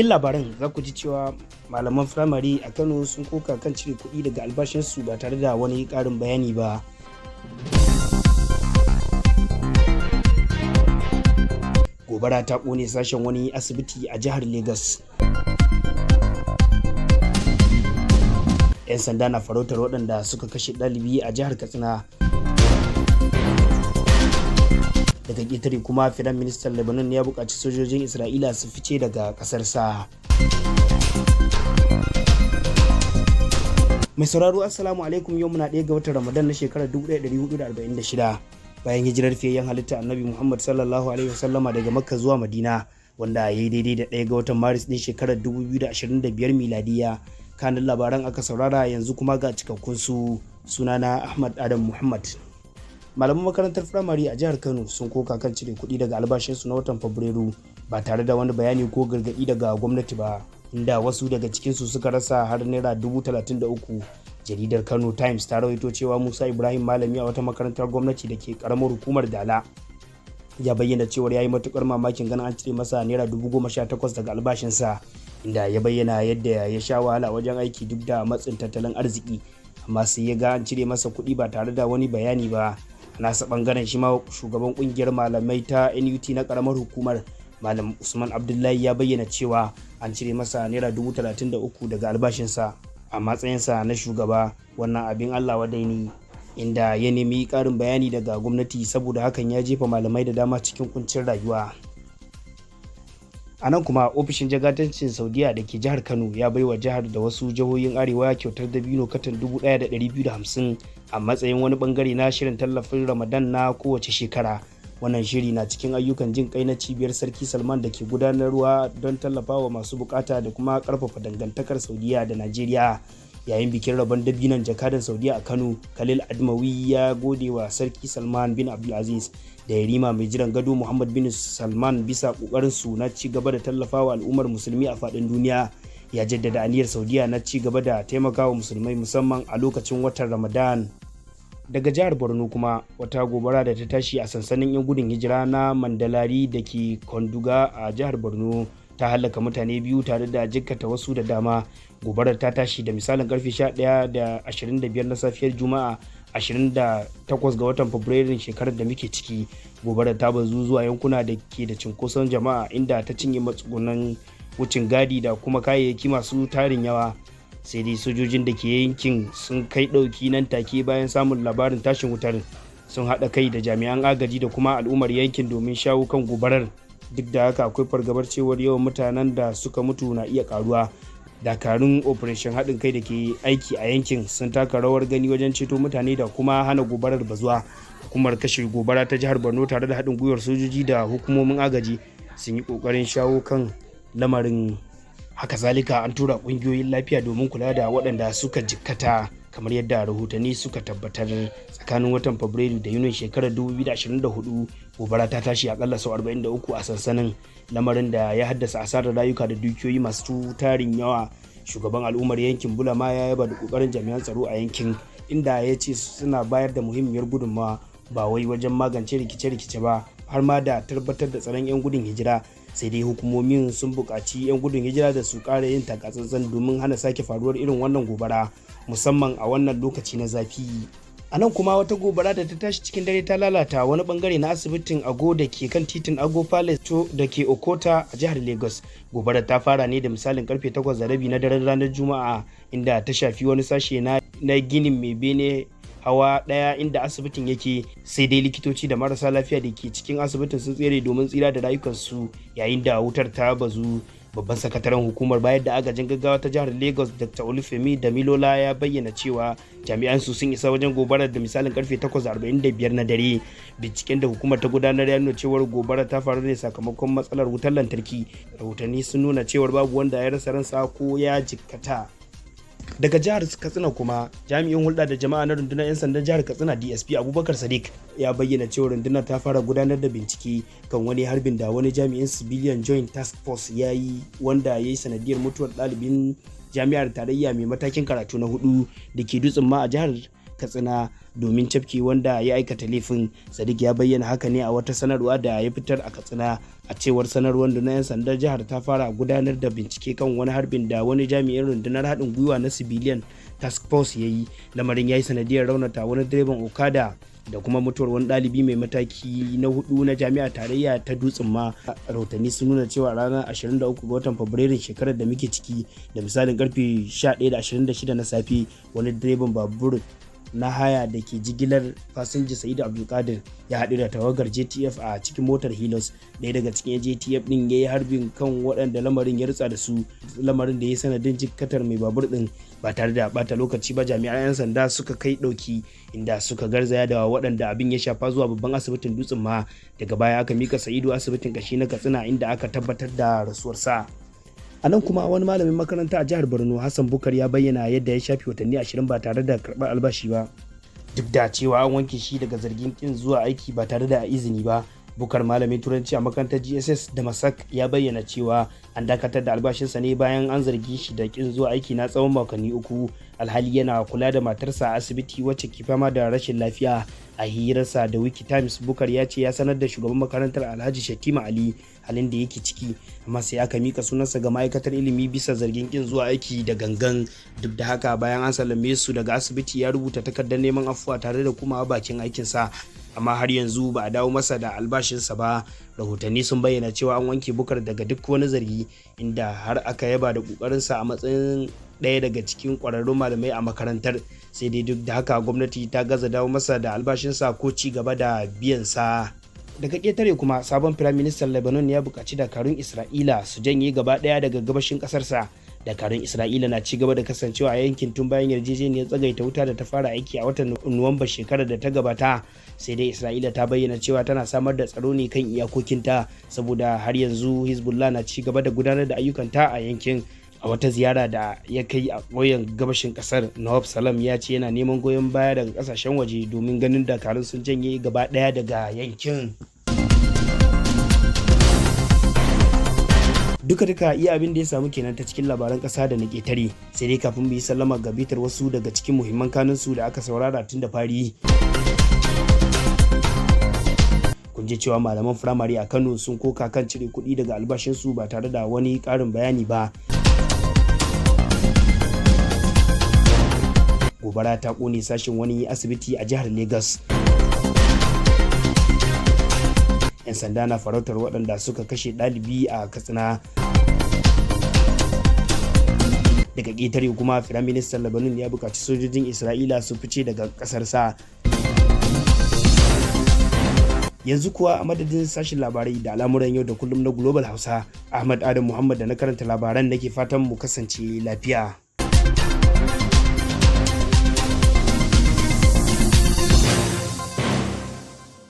cikin labaran za ku ji cewa malaman firamare a Kano sun koka kan cire kuɗi daga albashinsu ba tare da wani ƙarin bayani ba. Gobara ta ƙone sashen wani asibiti a jihar Legas. 'Yan sanda na farautar waɗanda suka kashe ɗalibi a jihar Katsina. Daga ƙetare kuma Firayim Ministan Lebanon ya buƙaci sojojin Isra'ila su fice daga ƙasarsa. Mai sauraro Assalamu alaikum, yau muna 1 ga watan Ramadan na shekarar 1446 bayan hijirar fiyayyen halitta Annabi Muhammad sallallahu alaihi wasallama daga Makka zuwa Madina, wanda ya yi daidai da 1 ga watan Maris ɗin shekarar 2025 miladiya. Kanin labaran aka saurara, yanzu kuma ga cikakkun su. Sunana Ahmad Adam Muhammad. Malaman makarantar firamare a jihar Kano sun koka kan cire kuɗi daga albashinsu na watan Fabrairu ba tare da wani bayani ko gargaɗi daga gwamnati ba, inda wasu daga cikinsu suka rasa har naira 33,000. Jaridar Kano Times ta rawaito cewa Musa Ibrahim, malami a wata makarantar gwamnati da ke karamar hukumar Dala, ya bayyana cewar ya yi matukar mamakin ganin an cire masa naira 18,000 daga albashinsa, inda ya bayyana yadda ya sha wahala wajen aiki duk da matsin tattalin arziki, amma sai ya ga an cire masa kuɗi ba tare da wani bayani ba. Nasa bangaren shi ma shugaban kungiyar malamai ta NUT na karamar hukumar, Malam Usman Abdullahi, ya bayyana cewa an cire masa naira 33,000 daga albashinsa a matsayinsa na shugaba. Wannan abin Allah wadai ne, inda ya nemi ƙarin bayani daga gwamnati saboda hakan ya jefa malamai da dama cikin kuncin rayuwa. A nan kuma ofishin jagadancin Saudiya da ke jihar Kano ya baiwa jihar da wasu jihohin arewa kyautar dabino katan 1,250 a matsayin wani bangare na shirin tallafin Ramadan na kowace shekara. Wannan shiri na cikin ayyukan jin kai na cibiyar Sarki Salman da ke gudanarwa don tallafawa masu bukata da kuma karfafa dangantakar Saudiya da Najeriya. Yayin bikin rabon dabinon jakadan Saudiya a Kano, Khalil Admawi ya gode wa Sarki Salman bin Abdulaziz da yarima mai jiran gado Muhammad bin Salman bisa kokarin su na ci gaba da tallafawa al'ummar musulmi a faɗin duniya. Ya jaddada aniyar Saudiya na ci gaba da taimakawa musulmai musamman a lokacin watan Ramadan. Daga jihar Borno kuma, wata gobara da ta tashi a sansanin 'yan gudun hijira na Mandalari da ke Konduga a jihar Borno ta halaka mutane 2 tare da jikkata wasu da dama. Gobarar ta tashi da misalin karfe 11:25 na safiyar Juma'a 28 ga watan Fabrairun shekarar da muke ciki. Gobarar ta bazu zuwa yankuna da ke da cinkoson jama'a, inda ta cinye matsugunan wucin gadi da kuma kayayyaki masu tarin yawa. Sai dai sojojin da ke yankin sun kai ɗauki nan take bayan samun labarin tashin wutar. Sun haɗa kai da jami'an agaji da kuma al'ummar yankin domin shawo kan gobarar. Duk da haka akwai fargabar cewar yawan mutanen da suka mutu na iya karuwa. Dakarun operation haɗin kai da ke aiki a yankin sun taka rawar gani wajen ceto mutane da kuma hana gobarar bazuwa. Hukumar kashe gobara ta jihar Borno tare da haɗin gwiwar sojoji da hukumomin agaji sun yi ƙoƙarin shawo kan lamarin. Haka zalika an tura ƙungiyoyin lafiya domin kula da waɗanda suka jikkata, kamar yadda rahotanni suka tabbatar. Tsakanin watan Fabrairu da Yunin shekarar 2024 gobara ta tashi akalla sau 43 a sansanin, lamarin da ya haddasa asarar rayuka da dukiyoyi masu tarin yawa. Shugaban al'ummar yankin Bulama ya yaba da kokarin jami'an tsaro a yankin, inda ya ce suna bayar da muhimmiyar gudunmawa ba wai wajen magance rikice-rikice ba, har ma da tabbatar da tsaron 'yan gudun hijira. Sai dai hukumomin sun buƙaci 'yan gudun hijira da su ƙara yin takatsantsan domin hana sake faruwar irin wannan gobara, musamman a wannan lokaci na zafi. A nan kuma wata gobara da ta tashi cikin dare ta lalata wani bangare na asibitin Ago da ke kan titin Ago Palace da ke Okota a jihar Lagos. Gobarar ta fara ne da misalin karfe 8:30 na daren ranar Juma'a, inda ta shafi wani sashe na ginin mai bene hawa ɗaya inda asibitin yake. Sai dai likitoci da marasa lafiya da ke cikin asibitin sun tsere domin tsira da rayukansu yayin da wutar ta bazu. Babban sakataren hukumar bayar da agajin gaggawa ta jihar Lagos, Dr. Olufemi Damilola, ya bayyana cewa jami'an su sun isa wajen gobarar da misalin karfe 8:45 na dare. Binciken da hukumar ta gudanar ya nuna cewar gobarar ta faru ne sakamakon matsalar wutar lantarki. Rahotanni sun nuna cewar babu wanda ya rasa ransa ko ya jikkata. Daga jihar Katsina kuma, jami'in hulɗa da jama'a na rundunar 'yan sandan jihar Katsina DSP Abubakar Sadiq ya bayyana cewa rundunar ta fara gudanar da bincike kan wani harbin da wani jami'in Civilian Joint Task Force ya yi, wanda ya yi sanadiyar mutuwar ɗalibin jami'ar tarayya mai matakin karatu na 4 da ke Dutsen ma a jihar Katsina domin cafke wanda ya aikata laifin. Sadiq ya bayyana haka ne a wata sanarwa da ya fitar a Katsina. A cewar sanarwar da na 'yan sandar jihar ta fara gudanar da bincike kan wani harbin da wani jami'in rundunar haɗin gwiwa na civilian task force ya yi. Lamarin ya yi sanadiyar raunata wani direban okada da kuma mutuwar wani ɗalibi mai mataki na 4 na jami'ar tarayya ta Dutsen ma. Rahotanni sun nuna cewa ranar 23 ga watan Fabrairun shekarar da muke ciki da misalin karfe 11:26 na safe, wani direban babur na haya da ke jigilar fasinja Sa'idu Abdulkadir ya haɗu da tawagar JTF a cikin motar Hilux. Ɗaya daga cikin JTF ɗin ya yi harbin kan waɗanda lamarin ya rutsa da su, lamarin da ya sanadin jikkatar mai babur ɗin. Ba tare da ɓata lokaci ba, jami'an 'yan sanda suka kai ɗauki inda suka garzaya da waɗanda abin ya shafa zuwa babban asibitin Dutsen ma. Daga baya aka mika Sa'idu asibitin kashi na Katsina inda aka tabbatar da rasuwarsa. A nan kuma wani malamin makaranta a jihar Borno, Hassan Bukar, ya bayyana yadda ya shafi watanni 20 ba tare da karɓar albashi ba. Duk da cewa an wanke shi daga zargin kin zuwa aiki ba tare da izini ba, Bukar, malamin turanci a makarantar GSS da Masak, ya bayyana cewa an dakatar da albashinsa ne bayan an zargi shi da kin zuwa aiki na tsawon makonni 3, alhali yana kula da matarsa a asibiti wacce ke fama da rashin lafiya. A hirarsa da Wiki Times, Bukar ya ce ya sanar da shugaban makarantar Alhaji Shatima Ali halin da yake ciki, amma sai aka mika sunansa ga ma'aikatar ilimi bisa zargin kin zuwa aiki da gangan. Duk da haka, bayan an sallame su daga asibiti, ya rubuta takardar neman afuwa tare da kuma bakin aikinsa, amma har yanzu ba a dawo masa da albashinsa ba. Rahotanni sun bayyana cewa an wanke Bukar daga duk wani zargi, inda har aka yaba da kokarinsa a matsayin ɗaya daga cikin ƙwararrun malamai a makarantar. Sai dai duk da haka gwamnati ta gaza dawo masa da albashinsa ko ci gaba da biyansa. Daga ƙetare kuma, sabon firaministan Lebanon ya buƙaci dakarun Isra'ila su janye gaba ɗaya daga gabashin ƙasarsa. Dakarun Isra'ila na ci gaba da kasancewa a yankin tun bayan yarjejeniyar tsagaita wuta da ta fara aiki a watan Nuwamba shekarar da ta gabata. Sai dai Isra'ila ta bayyana cewa tana samar da tsaro ne kan iyakokinta, saboda har yanzu Hezbollah na ci gaba da gudanar da ayyukanta a yankin. A wata ziyara da ya kai a ƙauyen gabashin ƙasar, Nawab Salam ya ce yana neman goyon baya daga ƙasashen waje domin ganin dakarun sun janye gaba ɗaya daga yankin. Duka iya abin da ya samu kenan ta cikin labaran ƙasa da na ƙetare. Sai dai kafin mu yi sallama ga bitar wasu daga cikin muhimman kanunsu da aka saurara tun da fari. Kun ji cewa malaman firamare a Kano sun koka kan cire kuɗi daga albashinsu ba tare da wani ƙarin bayani ba. Gobara ta ƙone sashen wani asibiti a jihar Legas. 'Yan sanda na farautar waɗanda suka kashe ɗalibi a Katsina. Daga ƙetare kuma, firaministan Lebanon ya buƙaci sojojin Isra'ila su fice daga ƙasarsa. Yanzu kuwa, a madadin sashen labarai da al'amuran yau da kullum na Global Hausa, Ahmad Adam Muhammad da na karanta labaran nake fatan mu kasance lafiya.